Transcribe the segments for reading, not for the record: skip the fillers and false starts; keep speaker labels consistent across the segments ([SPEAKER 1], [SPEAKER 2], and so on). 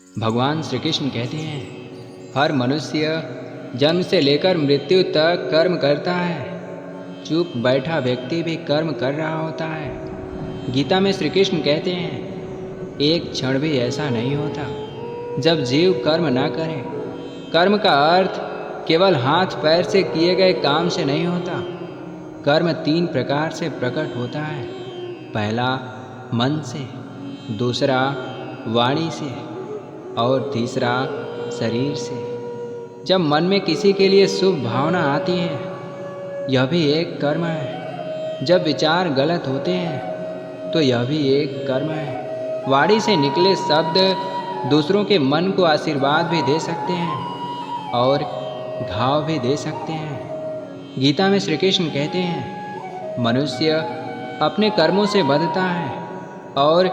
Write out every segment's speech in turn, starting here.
[SPEAKER 1] भगवान श्री कृष्ण कहते हैं, हर मनुष्य जन्म से लेकर मृत्यु तक कर्म करता है। चुप बैठा व्यक्ति भी कर्म कर रहा होता है। गीता में श्री कृष्ण कहते हैं, एक क्षण भी ऐसा नहीं होता जब जीव कर्म ना करे। कर्म का अर्थ केवल हाथ पैर से किए गए काम से नहीं होता। कर्म 3 प्रकार से प्रकट होता है। पहला मन से, दूसरा वाणी से और तीसरा शरीर से। जब मन में किसी के लिए शुभ भावना आती है, यह भी एक कर्म है। जब विचार गलत होते हैं तो यह भी एक कर्म है। वाणी से निकले शब्द दूसरों के मन को आशीर्वाद भी दे सकते हैं और घाव भी दे सकते हैं। गीता में श्री कृष्ण कहते हैं, मनुष्य अपने कर्मों से बंधता है और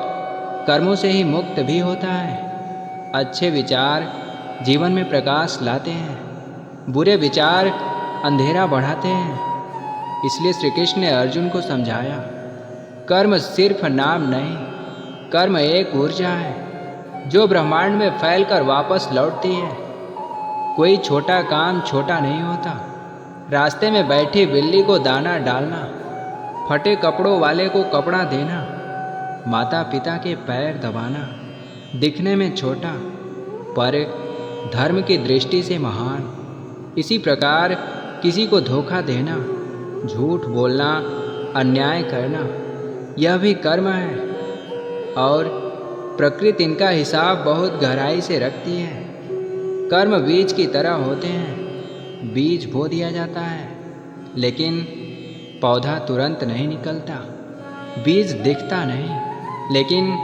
[SPEAKER 1] कर्मों से ही मुक्त भी होता है। अच्छे विचार जीवन में प्रकाश लाते हैं, बुरे विचार अंधेरा बढ़ाते हैं। इसलिए श्री कृष्ण ने अर्जुन को समझाया, कर्म सिर्फ नाम नहीं, कर्म एक ऊर्जा है जो ब्रह्मांड में फैलकर वापस लौटती है। कोई छोटा काम छोटा नहीं होता। रास्ते में बैठी बिल्ली को दाना डालना, फटे कपड़ों वाले को कपड़ा देना, माता पिता के पैर दबाना दिखने में छोटा पर धर्म की दृष्टि से महान। इसी प्रकार किसी को धोखा देना, झूठ बोलना, अन्याय करना, यह भी कर्म है और प्रकृति इनका हिसाब बहुत गहराई से रखती है। कर्म बीज की तरह होते हैं। बीज बो दिया जाता है लेकिन पौधा तुरंत नहीं निकलता। बीज दिखता नहीं लेकिन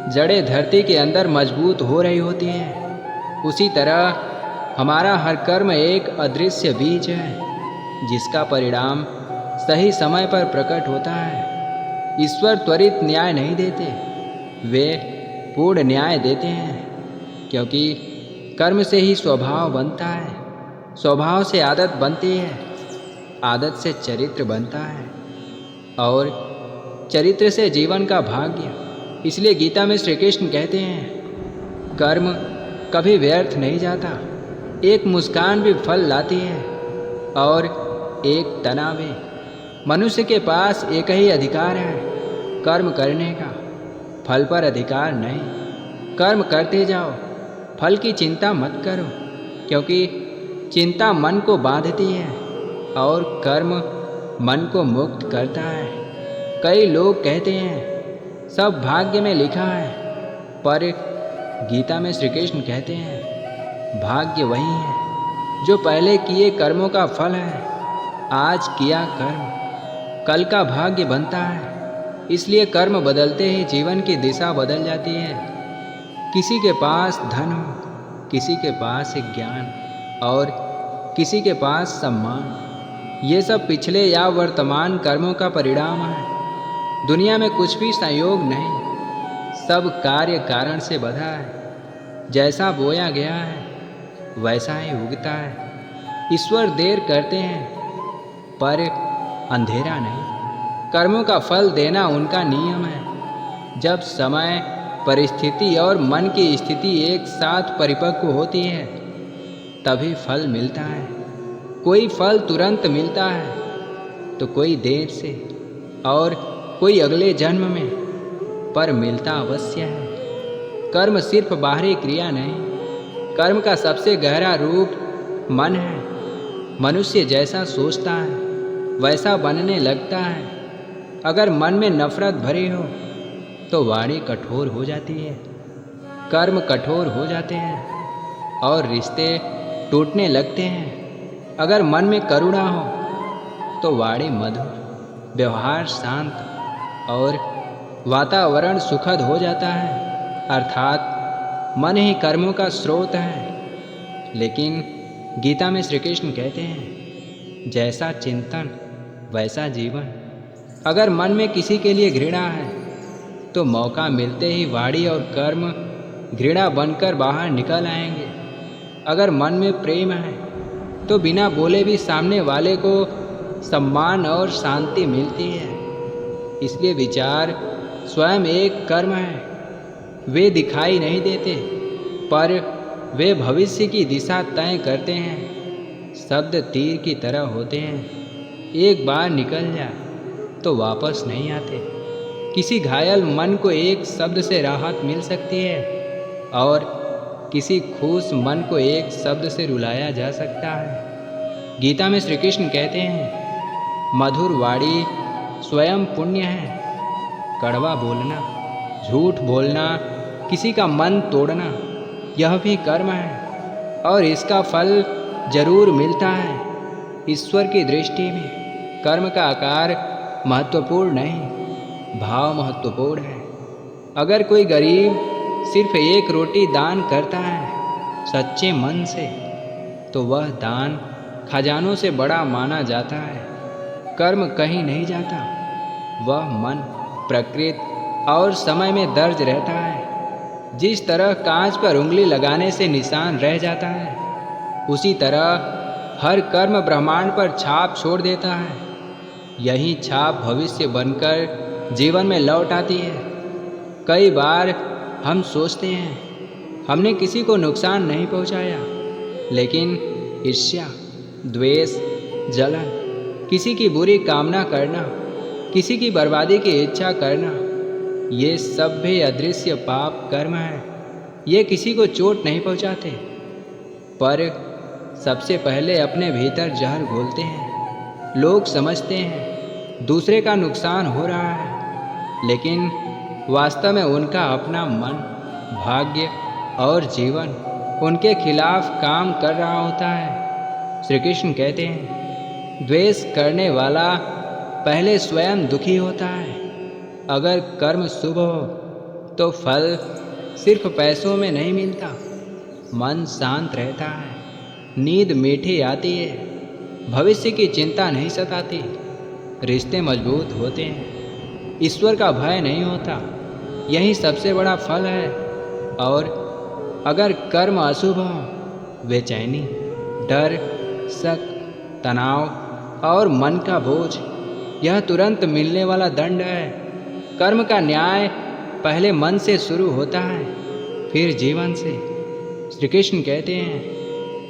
[SPEAKER 1] जड़ें धरती के अंदर मजबूत हो रही होती हैं। उसी तरह हमारा हर कर्म एक अदृश्य बीज है जिसका परिणाम सही समय पर प्रकट होता है। ईश्वर त्वरित न्याय नहीं देते, वे पूर्ण न्याय देते हैं, क्योंकि कर्म से ही स्वभाव बनता है, स्वभाव से आदत बनती है, आदत से चरित्र बनता है और चरित्र से जीवन का भाग्य। इसलिए गीता में श्री कृष्ण कहते हैं, कर्म कभी व्यर्थ नहीं जाता। एक मुस्कान भी फल लाती है और एक तना भी। मनुष्य के पास एक ही अधिकार है, कर्म करने का, फल पर अधिकार नहीं। कर्म करते जाओ, फल की चिंता मत करो, क्योंकि चिंता मन को बांधती है और कर्म मन को मुक्त करता है। कई लोग कहते हैं, सब भाग्य में लिखा है, पर गीता में श्री कृष्ण कहते हैं, भाग्य वही है जो पहले किए कर्मों का फल है। आज किया कर्म कल का भाग्य बनता है। इसलिए कर्म बदलते ही जीवन की दिशा बदल जाती है। किसी के पास धन हो, किसी के पास ज्ञान और किसी के पास सम्मान, ये सब पिछले या वर्तमान कर्मों का परिणाम है। दुनिया में कुछ भी संयोग नहीं, सब कार्य कारण से बधा है। जैसा बोया गया है वैसा ही उगता है। ईश्वर देर करते हैं पर अंधेरा नहीं। कर्मों का फल देना उनका नियम है। जब समय, परिस्थिति और मन की स्थिति एक साथ परिपक्व होती है तभी फल मिलता है। कोई फल तुरंत मिलता है तो कोई देर से और कोई अगले जन्म में, पर मिलता अवश्य है। कर्म सिर्फ बाहरी क्रिया नहीं, कर्म का सबसे गहरा रूप मन है। मनुष्य जैसा सोचता है वैसा बनने लगता है। अगर मन में नफरत भरी हो तो वाणी कठोर हो जाती है, कर्म कठोर हो जाते हैं और रिश्ते टूटने लगते हैं। अगर मन में करुणा हो तो वाणी मधुर, व्यवहार शांत और वातावरण सुखद हो जाता है। अर्थात मन ही कर्मों का स्रोत है। लेकिन गीता में श्री कृष्ण कहते हैं, जैसा चिंतन वैसा जीवन। अगर मन में किसी के लिए घृणा है तो मौका मिलते ही वाणी और कर्म घृणा बनकर बाहर निकल आएंगे। अगर मन में प्रेम है तो बिना बोले भी सामने वाले को सम्मान और शांति मिलती है। इसलिए विचार स्वयं एक कर्म है। वे दिखाई नहीं देते पर वे भविष्य की दिशा तय करते हैं। शब्द तीर की तरह होते हैं, एक बार निकल जाए तो वापस नहीं आते। किसी घायल मन को एक शब्द से राहत मिल सकती है और किसी खुश मन को एक शब्द से रुलाया जा सकता है। गीता में श्री कृष्ण कहते हैं, मधुर वाणी स्वयं पुण्य है। कड़वा बोलना, झूठ बोलना, किसी का मन तोड़ना, यह भी कर्म है और इसका फल जरूर मिलता है। ईश्वर की दृष्टि में कर्म का आकार महत्वपूर्ण नहीं, भाव महत्वपूर्ण है। अगर कोई गरीब सिर्फ एक रोटी दान करता है सच्चे मन से, तो वह दान खजानों से बड़ा माना जाता है। कर्म कहीं नहीं जाता, वह मन, प्रकृति और समय में दर्ज रहता है। जिस तरह कांच पर उंगली लगाने से निशान रह जाता है, उसी तरह हर कर्म ब्रह्मांड पर छाप छोड़ देता है। यही छाप भविष्य बनकर जीवन में लौट आती है। कई बार हम सोचते हैं हमने किसी को नुकसान नहीं पहुंचाया, लेकिन ईर्ष्या, द्वेष, जलन, किसी की बुरी कामना करना, किसी की बर्बादी की इच्छा करना, ये सब भी अदृश्य पाप कर्म है। ये किसी को चोट नहीं पहुंचाते, पर सबसे पहले अपने भीतर जहर घोलते हैं। लोग समझते हैं दूसरे का नुकसान हो रहा है, लेकिन वास्तव में उनका अपना मन, भाग्य और जीवन उनके खिलाफ काम कर रहा होता है। श्री कृष्ण कहते हैं, द्वेष करने वाला पहले स्वयं दुखी होता है। अगर कर्म शुभ हो तो फल सिर्फ पैसों में नहीं मिलता। मन शांत रहता है, नींद मीठी आती है, भविष्य की चिंता नहीं सताती, रिश्ते मजबूत होते हैं, ईश्वर का भय नहीं होता। यही सबसे बड़ा फल है। और अगर कर्म अशुभ हो, बेचैनी, डर, शक, तनाव और मन का बोझ, यह तुरंत मिलने वाला दंड है। कर्म का न्याय पहले मन से शुरू होता है, फिर जीवन से। श्री कृष्ण कहते हैं,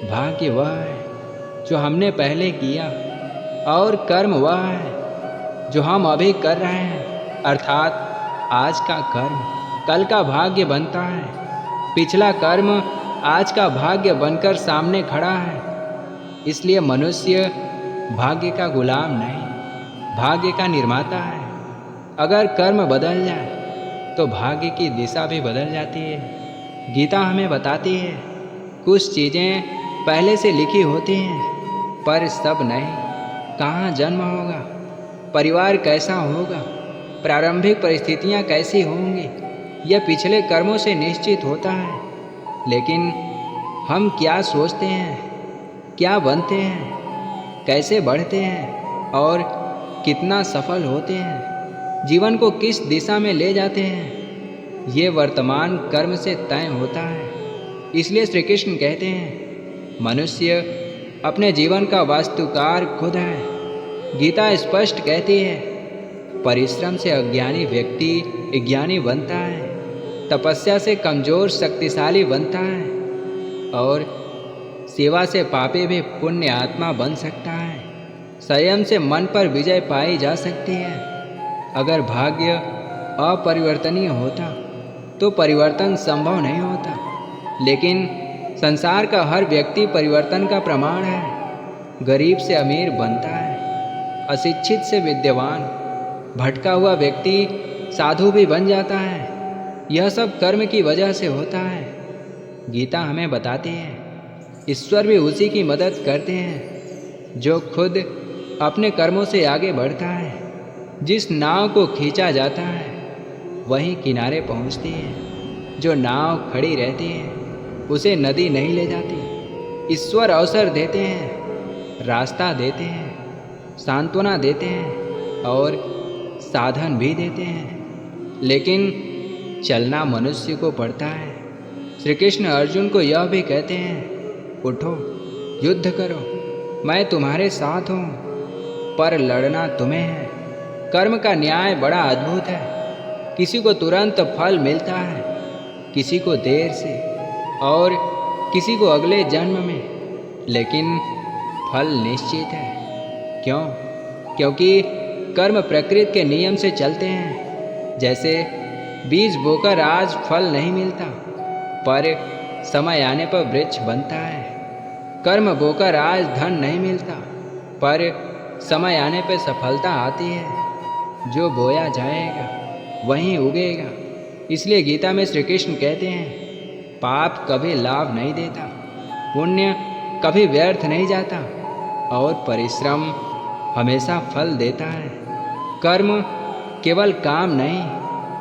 [SPEAKER 1] भाग्य वह है जो हमने पहले किया और कर्म वह है जो हम अभी कर रहे हैं। अर्थात आज का कर्म कल का भाग्य बनता है, पिछला कर्म आज का भाग्य बनकर सामने खड़ा है। इसलिए मनुष्य भाग्य का गुलाम नहीं, भाग्य का निर्माता है। अगर कर्म बदल जाए तो भाग्य की दिशा भी बदल जाती है। गीता हमें बताती है, कुछ चीज़ें पहले से लिखी होती हैं, पर सब नहीं। कहाँ जन्म होगा, परिवार कैसा होगा, प्रारंभिक परिस्थितियाँ कैसी होंगी, यह पिछले कर्मों से निश्चित होता है। लेकिन हम क्या सोचते हैं, क्या बनते हैं, कैसे बढ़ते हैं और कितना सफल होते हैं, जीवन को किस दिशा में ले जाते हैं, ये वर्तमान कर्म से तय होता है। इसलिए श्री कृष्ण कहते हैं, मनुष्य अपने जीवन का वास्तुकार खुद है। गीता स्पष्ट कहती है, परिश्रम से अज्ञानी व्यक्ति ज्ञानी बनता है, तपस्या से कमजोर शक्तिशाली बनता है और सेवा से पापी भी पुण्य आत्मा बन सकता है। संयम से मन पर विजय पाई जा सकती है। अगर भाग्य अपरिवर्तनीय होता तो परिवर्तन संभव नहीं होता, लेकिन संसार का हर व्यक्ति परिवर्तन का प्रमाण है। गरीब से अमीर बनता है, अशिक्षित से विद्वान, भटका हुआ व्यक्ति साधु भी बन जाता है। यह सब कर्म की वजह से होता है। गीता हमें बताती है, ईश्वर भी उसी की मदद करते हैं जो खुद अपने कर्मों से आगे बढ़ता है। जिस नाव को खींचा जाता है वही किनारे पहुंचती है, जो नाव खड़ी रहती है उसे नदी नहीं ले जाती। ईश्वर अवसर देते हैं, रास्ता देते हैं, सांत्वना देते हैं और साधन भी देते हैं, लेकिन चलना मनुष्य को पड़ता है। श्री कृष्ण अर्जुन को यह भी कहते हैं, उठो, युद्ध करो, मैं तुम्हारे साथ हूँ, पर लड़ना तुम्हें है। कर्म का न्याय बड़ा अद्भुत है। किसी को तुरंत फल मिलता है, किसी को देर से और किसी को अगले जन्म में, लेकिन फल निश्चित है। क्यों? क्योंकि कर्म प्रकृति के नियम से चलते हैं। जैसे बीज बोकर आज फल नहीं मिलता, पर समय आने पर वृक्ष बनता है। कर्म बोकर आज धन नहीं मिलता, पर समय आने पर सफलता आती है। जो बोया जाएगा वहीं उगेगा। इसलिए गीता में श्री कृष्ण कहते हैं, पाप कभी लाभ नहीं देता, पुण्य कभी व्यर्थ नहीं जाता, और परिश्रम हमेशा फल देता है। कर्म केवल काम नहीं,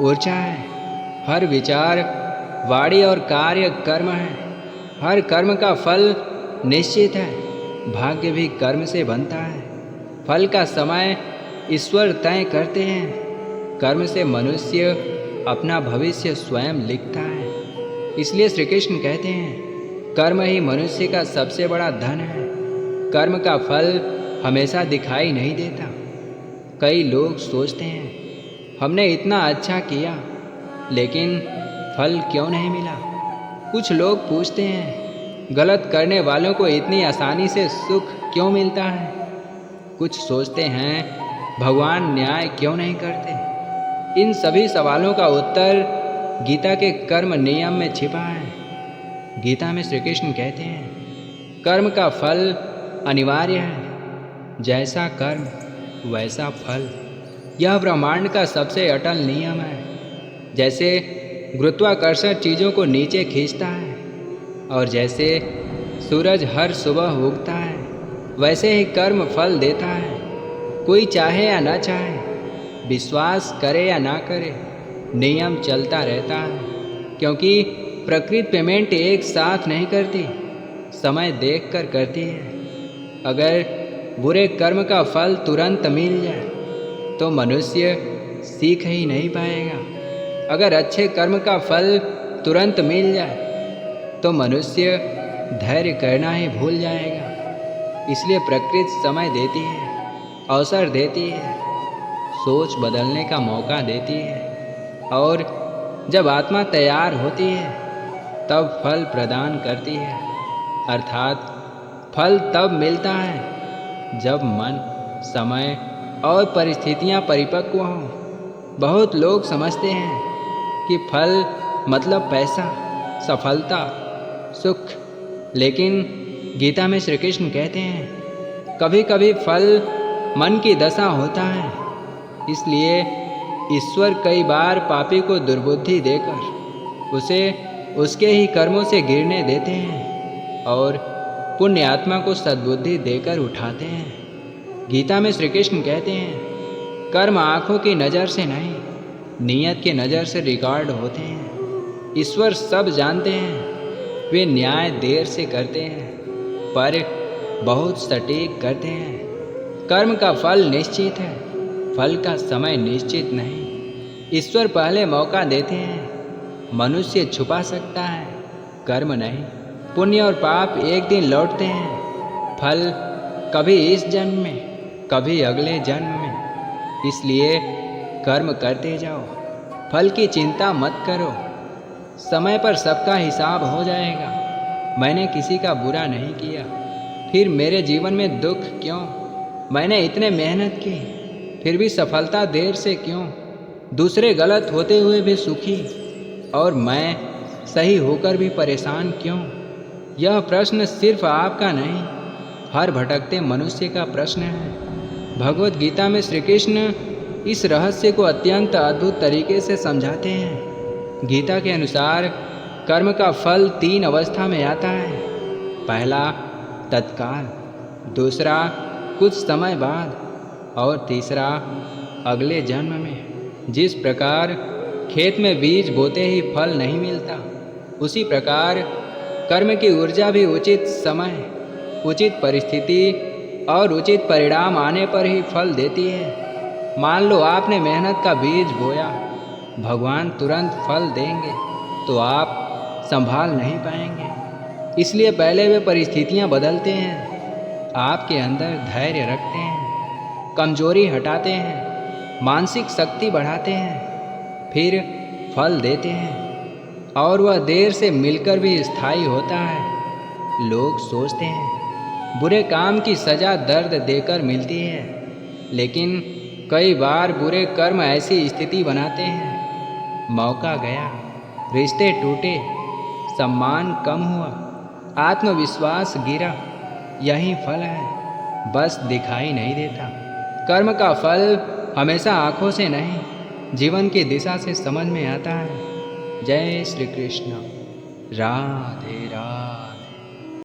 [SPEAKER 1] ऊर्जा है। हर विचार, वाणी और कार्य कर्म है। हर कर्म का फल निश्चित है। भाग्य भी कर्म से बनता है। फल का समय ईश्वर तय करते हैं। कर्म से मनुष्य अपना भविष्य स्वयं लिखता है। इसलिए श्री कृष्ण कहते हैं, कर्म ही मनुष्य का सबसे बड़ा धन है। कर्म का फल हमेशा दिखाई नहीं देता। कई लोग सोचते हैं, हमने इतना अच्छा किया, लेकिन फल क्यों नहीं मिला? कुछ लोग पूछते हैं, गलत करने वालों को इतनी आसानी से सुख क्यों मिलता है? कुछ सोचते हैं, भगवान न्याय क्यों नहीं करते? इन सभी सवालों का उत्तर गीता के कर्म नियम में छिपा है। गीता में श्री कृष्ण कहते हैं, कर्म का फल अनिवार्य है। जैसा कर्म वैसा फल। यह ब्रह्मांड का सबसे अटल नियम है। जैसे गुरुत्वाकर्षण चीज़ों को नीचे खींचता है, और जैसे सूरज हर सुबह उगता है, वैसे ही कर्म फल देता है। कोई चाहे या ना चाहे, विश्वास करे या ना करे, नियम चलता रहता है। क्योंकि प्रकृति पेमेंट एक साथ नहीं करती, समय देखकर करती है। अगर बुरे कर्म का फल तुरंत मिल जाए तो मनुष्य सीख ही नहीं पाएगा। अगर अच्छे कर्म का फल तुरंत मिल जाए तो मनुष्य धैर्य करना ही भूल जाएगा। इसलिए प्रकृति समय देती है, अवसर देती है, सोच बदलने का मौका देती है, और जब आत्मा तैयार होती है तब फल प्रदान करती है। अर्थात फल तब मिलता है जब मन, समय और परिस्थितियां परिपक्व हों। बहुत लोग समझते हैं कि फल मतलब पैसा, सफलता, सुख, लेकिन गीता में श्री कृष्ण कहते हैं, कभी कभी फल मन की दशा होता है। इसलिए ईश्वर कई बार पापी को दुर्बुद्धि देकर उसे उसके ही कर्मों से गिरने देते हैं, और पुण्य आत्मा को सद्बुद्धि देकर उठाते हैं। गीता में श्री कृष्ण कहते हैं, कर्म आँखों की नज़र से नहीं, नियत की नज़र से रिकॉर्ड होते हैं। ईश्वर सब जानते हैं। वे न्याय देर से करते हैं, पर बहुत सटीक करते हैं। कर्म का फल निश्चित है, फल का समय निश्चित नहीं। ईश्वर पहले मौका देते हैं। मनुष्य छुपा सकता है, कर्म नहीं। पुण्य और पाप एक दिन लौटते हैं। फल कभी इस जन्म में, कभी अगले जन्म में। इसलिए कर्म करते जाओ, फल की चिंता मत करो। समय पर सबका हिसाब हो जाएगा। मैंने किसी का बुरा नहीं किया, फिर मेरे जीवन में दुख क्यों? मैंने इतने मेहनत की, फिर भी सफलता देर से क्यों? दूसरे गलत होते हुए भी सुखी, और मैं सही होकर भी परेशान क्यों? यह प्रश्न सिर्फ आपका नहीं, हर भटकते मनुष्य का प्रश्न है। भगवत गीता में श्री कृष्ण इस रहस्य को अत्यंत अद्भुत तरीके से समझाते हैं। गीता के अनुसार कर्म का फल 3 अवस्था में आता है। पहला तत्काल, दूसरा कुछ समय बाद, और तीसरा अगले जन्म में। जिस प्रकार खेत में बीज बोते ही फल नहीं मिलता, उसी प्रकार कर्म की ऊर्जा भी उचित समय, उचित परिस्थिति और उचित परिणाम आने पर ही फल देती है। मान लो आपने मेहनत का बीज बोया, भगवान तुरंत फल देंगे तो आप संभाल नहीं पाएंगे। इसलिए पहले वे परिस्थितियां बदलते हैं, आपके अंदर धैर्य रखते हैं, कमजोरी हटाते हैं, मानसिक शक्ति बढ़ाते हैं, फिर फल देते हैं। और वह देर से मिलकर भी स्थायी होता है। लोग सोचते हैं बुरे काम की सज़ा दर्द देकर मिलती है, लेकिन कई बार बुरे कर्म ऐसी स्थिति बनाते हैं, मौका गया, रिश्ते टूटे, सम्मान कम हुआ, आत्मविश्वास गिरा। यही फल है, बस दिखाई नहीं देता। कर्म का फल हमेशा आँखों से नहीं, जीवन की दिशा से समझ में आता है। जय श्री कृष्ण। राधे राधे।